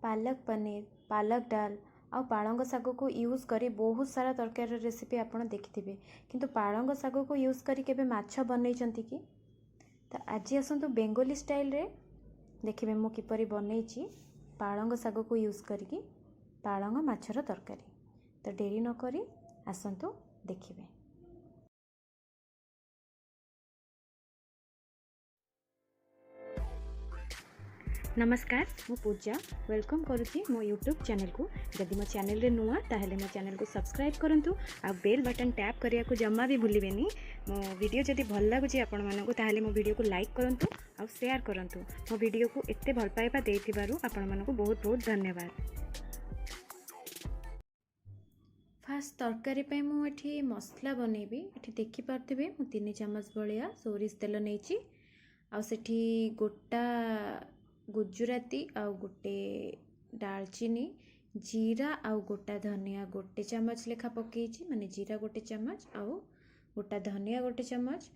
पालक पनीर पालक डाल आ पालंग शाग को यूज करी बहुत सारा तरकारी रेसिपी आपड़ देखिथे किंतु पालंग शाग को यूज करी केबे माछ बनैचंती कि तो आज आसतु बेंगोली स्टाइल रे देखिए मु किपरि बनैची पालंग शाग को यूज करी पालंग माछर तरकारी। तो डेरी न करी आसतु देखिए। नमस्कार मु पूजा वेलकम करुच्ची मो यूट्यूब चैनल को। जदि मो चैनल रे नुआ ताहेले मो चैनल को सब्सक्राइब करंतु आ बेल बटन टैप करिया को जम्मा भी भूलिबेनी। मो वीडियो जदि भल लागुची आपण मानको ताहेले मो वीडियो को लाइक करंतु आ शेयर करंतु। मो वीडियो को एत्ते भल पाइबा देथिबारु आपण मानको बहुत बहुत धन्यवाद। फास्ट तरकारी पे मु एठी मसला बनेबी। एठी देखि पारथिबे मु 3 चम्मच भलिया सोरिष तेल नेची आ सेठी गोटा गुजराती आउ गोटे दालचीनी जीरा आउ गोटा धनिया गोटे चम्मच लेखा पकईची माने जीरा गोटे चम्मच आउ गोटा धनिया गोटे चम्मच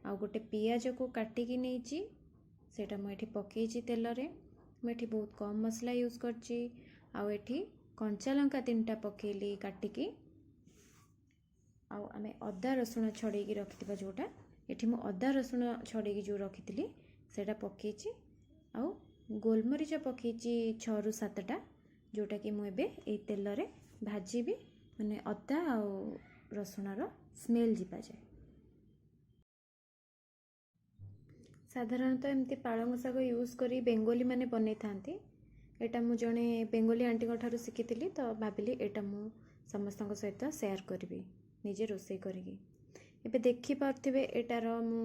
आउ गोटे पियाज को काटिकी नेची सेटा मु एठी पकईची तेल रे। मु एठी बहुत कम मसला यूज करची आउ एठी कंचा लंका 3टा पकेली काटिकी आउ आमे अदा रसुण छड़ेकी रखिथिबा जोटा एठी मु अदा रसुण छड़ेकी जो रखिथिली सेटा पकईची आउ गोलमरीच पकईची 6 ରୁ 7टा जोटा कि मु एबे ए तेल रे भाजीबी माने अदा आउ रसुणर स्मेल जीवा जाए। साधारणतः एमती पालंग शाग यूज करी बेंगोली माने बनै थांती। एटा मु जणे बेंगोली आंटी ठारू शिखिथिली तो भाबिली एटा मु समस्तक सहित शेयर करबी निजे रोसई करिकी। एबे देखि पारथिबे एटार मु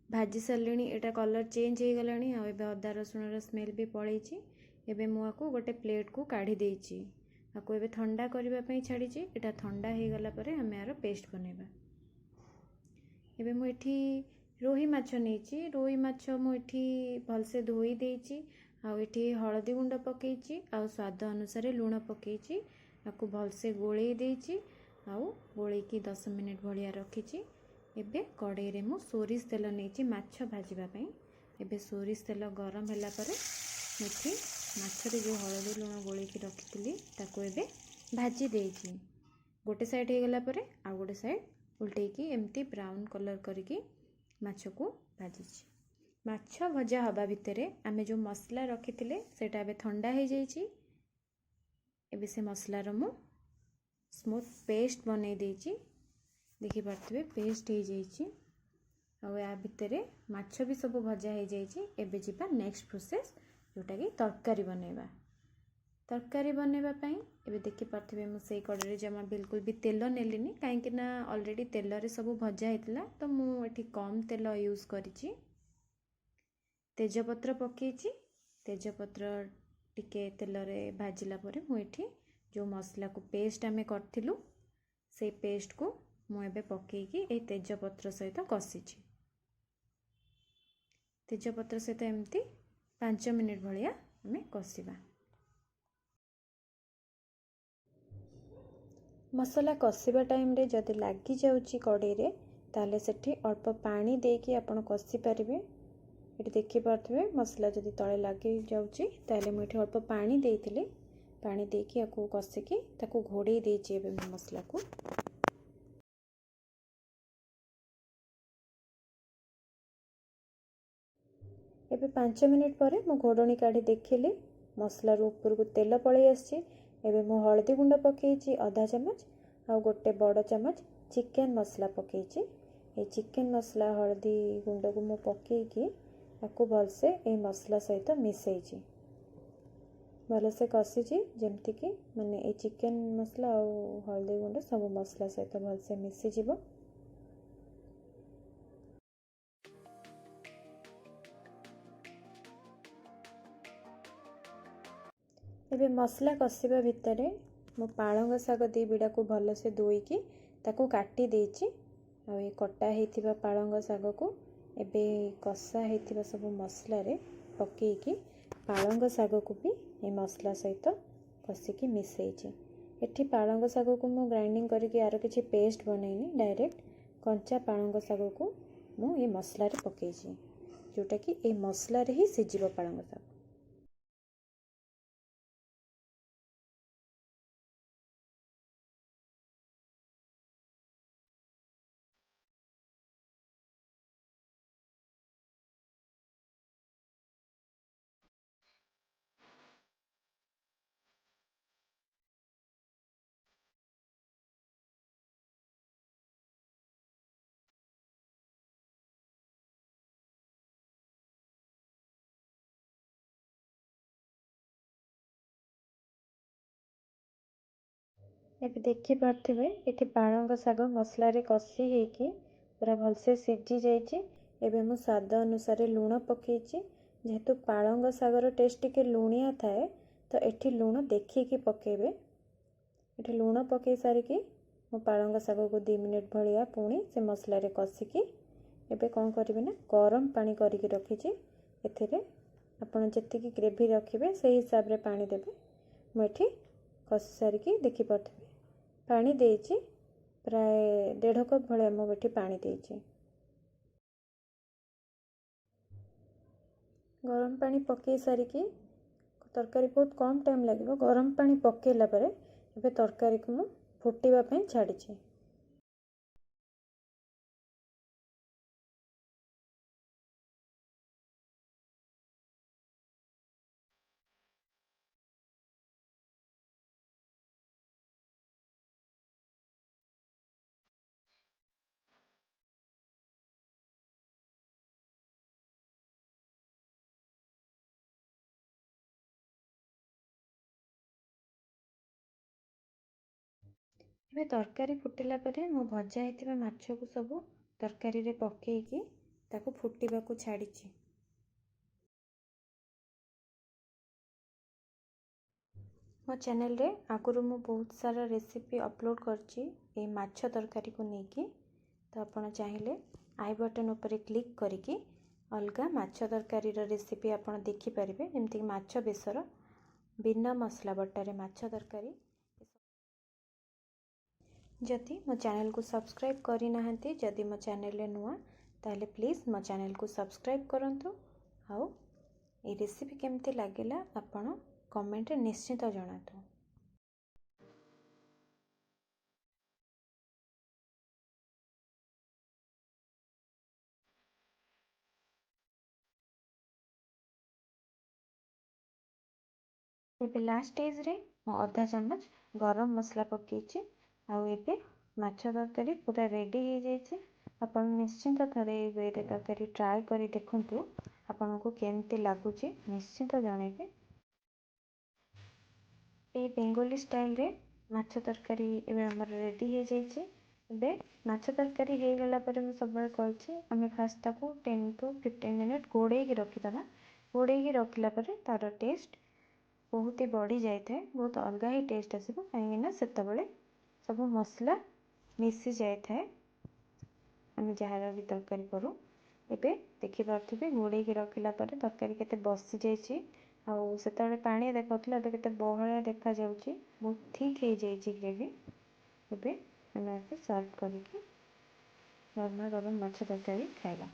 भाजी सारे एटा कलर चेंज हो गलानी आ एबे अदा रसुणर स्मेल भी पलैची। एबे मु आकु गोटे प्लेट को काढ़ी देइची आकु एबे ठंडा करबा पई छाड़ीची। एटा ठंडा हो गला परे हमें यार पेस्ट बनेबा। एबे मु एठी रोही माछ नेची रोही माछ मु एठी भलसे धोई देइची आ एठी हळदी गुंड पकेइची आ स्वाद अनुसार लूण पकेइची आकु भलसे गोळेई देइची आ गोळेई की 10 मिनिट भलिया रखिची। एबे कड़ाई रे मु सोरिष तेल नेची माछ भाजीबा पई। एबे सोरिष तेल गरम होला परे मेथी माछ रे जो हळदी लूण गोळेई की रखिथिली ताको एबे भाजी देइची। गोटे साइड हे गला परे आ गोटे साइड उल्टेई की एमती ब्राउन कलर करके माछ को भाजीची। माछ भजा हवा भितरे आमे जो मसला रखिथिले सेटा एबे ठंडा हे जाईची। एबे से मसला रो मु स्मूथ पेस्ट बनै देइची। देखि पारथिबे पेस्ट हो जाइए आ या भितरे माछ भी सब भजा हो जाइए। एबे जिबा नेक्स्ट प्रोसेस जोटा कि तरकारी बनेबा। तरकारी बनेबा पई एबे देखि पारथिबे मु सेई कड़े रे जमा बिल्कुल भी तेल नेलिनी काहेकि ना ऑलरेडी तेल रे सब भजा हेतला तो मु एठी कम तेल यूज करिची। तेजपत्र पकेइची तेजपत्र टिके तेल रे भाजिला परे मु एठी जो मसला को पेस्ट आमे करथिलु से पेस्ट को मु एबे पकेइकी ए तेजपत्र सहित कसीची। तेजपत्र सहित एमती 5 मिनिट भलिया हमें कसीबा। मसला कसीबा टाइम रे जदि लागी जाउची कड़ाई रे ताले सेठी अल्प पानी देकी आपण कसी परिबे। एठी देखि पारथिबे मसला जदि तळे लागी जाउची ताले मु एठी अल्प पानी देइथिली पानी देकी आकु कसीकी ताकु घोड़ेई देइची। एबे मसला को एबे 5 मिनिट परे मु घोड़णी काढ़ी देखिली मसला रो ऊपर को तेल पळै आछि। एबे मु हळदी गुंड पकेइची आधा चम्मच आ गोटे बड़ चम्मच चिकन मसला पकेइची। ए चिकन मसला हळदी गुंड को मु पकेइकी आकु भलसे ए मसला सहित मिसैची भलसे कसीची जेमति कि माने ए चिकन मसला आ हळदी गुंड सब मसला सहित भलसे मिसी जिवो। एबे मसला कसीबा भितरे मो पालंग शाग 2 बिड़ा को भलसे धोईकी ताकू काटी देइची आ ए कटा हेतिबा पालंग शाग को एबे कसा हेतिबा सब मसला रे पकेइकी पालंग शाग को भी ए मसला सहित कसिकी मिसैची। एठी पालंग शाग को मु ग्राइंडिंग करके यार किछि पेस्ट बनैनी डायरेक्ट कंचा पालंग शाग को मु ए मसला रे पकेइची जोटा कि ए मसला रे ही सिजिबो पालंग शाग। ଏବେ ଦେଖିପାରୁଥିବେ ଏଠି ପାଳଙ୍ଗ ଶାଗ ମସଲାରେ କଷି ହେଇକି ପୁରା ଭଲସେ ସିଝି ଯାଇଛି। ଏବେ ମୁଁ ସ୍ୱାଦ ଅନୁସାରେ ଲୁଣ ପକେଇଛି। ଯେହେତୁ ପାଳଙ୍ଗ ଶାଗର ଟେଷ୍ଟ ଟିକେ ଲୁଣିଆ ଥାଏ ତ ଏଠି ଲୁଣ ଦେଖିକି ପକେଇବେ। ଏଠି ଲୁଣ ପକେଇ ସାରିକି ମୁଁ ପାଳଙ୍ଗ ଶାଗକୁ 2 ମିନିଟ୍ ଭଳିଆ ପୁଣି ସେ ମସଲାରେ କଷିକି ଏବେ କ'ଣ କରିବେ ନା ଗରମ ପାଣି କରିକି ରଖିଛି। ଏଥିରେ ଆପଣ ଯେତିକି ଗ୍ରେଭି ରଖିବେ ସେଇ ହିସାବରେ ପାଣି ଦେବେ। ମୁଁ ଏଠି କଷି ସାରିକି ଦେଖିପାରୁଥିବେ ପାଣି ଦେଇଛି, ପ୍ରାୟ 1.5 କପ୍ ଭଳିଆ ମୁଁ ଏଠି ପାଣି ଦେଇଛି। ଗରମ ପାଣି ପକାଇ ସାରିକି ତରକାରୀ ବହୁତ କମ୍ ଟାଇମ୍ ଲାଗିବ। ଗରମ ପାଣି ପକାଇଲା ପରେ ଏବେ ତରକାରୀକୁ ମୁଁ ଫୁଟିବା ପାଇଁ ଛାଡ଼ିଛି। ଏବେ ତରକାରୀ ଫୁଟିଲା ପରେ ମୁଁ ଭଜା ହେଇଥିବା ମାଛକୁ ସବୁ ତରକାରୀରେ ପକେଇକି ତାକୁ ଫୁଟିବାକୁ ଛାଡ଼ିଛି। ମୋ ଚ୍ୟାନେଲରେ ଆଗରୁ ମୁଁ ବହୁତ ସାରା ରେସିପି ଅପଲୋଡ଼ କରିଛି ଏଇ ମାଛ ତରକାରୀକୁ ନେଇକି। ତ ଆପଣ ଚାହିଁଲେ ଆଇ ବଟନ୍ ଉପରେ କ୍ଲିକ୍ କରିକି ଅଲଗା ମାଛ ତରକାରୀର ରେସିପି ଆପଣ ଦେଖିପାରିବେ। ଯେମିତିକି ମାଛ ବେସର, ବିନା ମସଲା ବଟାରେ ମାଛ ତରକାରୀ। ଯଦି ମୋ ଚ୍ୟାନେଲକୁ ସବସ୍କ୍ରାଇବ୍ କରିନାହାନ୍ତି, ଯଦି ମୋ ଚ୍ୟାନେଲରେ ନୂଆ ତାହେଲେ ପ୍ଲିଜ୍ ମୋ ଚ୍ୟାନେଲକୁ ସବସ୍କ୍ରାଇବ୍ କରନ୍ତୁ। ଆଉ এই ରେସିପି କେମିତି ଲାଗିଲା ଆପଣ କମେଣ୍ଟରେ ନିଶ୍ଚିତ ଜଣାନ୍ତୁ। ଏବେ ଲାଷ୍ଟ ଷ୍ଟେଜ୍ରେ ମୁଁ ଅଧା ଚାମଚ ଗରମ ମସଲା ପକାଇଛି। ଆଉ ଏବେ ମାଛ ତରକାରୀ ପୁରା ରେଡ଼ି ହେଇଯାଇଛି। ଆପଣ ନିଶ୍ଚିନ୍ତ ଥରେ ଏଇ ୱେରେ ତରକାରୀ ଟ୍ରାଏ କରି ଦେଖନ୍ତୁ। ଆପଣଙ୍କୁ କେମିତି ଲାଗୁଛି ନିଶ୍ଚିନ୍ତ ଜଣାଇବେ। এই ବେଙ୍ଗୋଲି ଷ୍ଟାଇଲରେ ମାଛ ତରକାରୀ ଏବେ ଆମର ରେଡ଼ି ହେଇଯାଇଛି। ଏବେ ମାଛ ତରକାରୀ ହେଇଗଲା ପରେ ମୁଁ ସବୁବେଳେ କହିଛି ଆମେ ଫାଷ୍ଟ ତାକୁ 10 to 15 ମିନିଟ୍ ଘୋଡ଼େଇକି ରଖିଦେବା। ଘୋଡ଼େଇକି ରଖିଲା ପରେ ତା'ର ଟେଷ୍ଟ ବହୁତ ହି ବଢ଼ି ଯାଇଥାଏ, ବହୁତ ଅଲଗା ହିଁ ଟେଷ୍ଟ ଆସିବ। କାହିଁକିନା ସେତେବେଳେ ସବୁ ମସଲା ମିଶି ଯାଇଥାଏ ଆମେ ଯାହାର ବି ତରକାରୀ କରୁ। ଏବେ ଦେଖିପାରୁଥିବେ ଘୋଡ଼େଇକି ରଖିଲା ପରେ ତରକାରୀ କେତେ ବସିଯାଇଛି। ଆଉ ସେତେବେଳେ ପାଣି ଦେଖାଉଥିଲା, ଏବେ କେତେ ବହଳିଆ ଦେଖାଯାଉଛି। ବହୁତ ଠିକ୍ ହେଇଯାଇଛି ଗ୍ରେଭି। ଏବେ ଆମେ ଆକୁ ସର୍ଭ କରିକି ଗରମା ଗରମ ମାଛ ତରକାରୀ ଖାଇବା।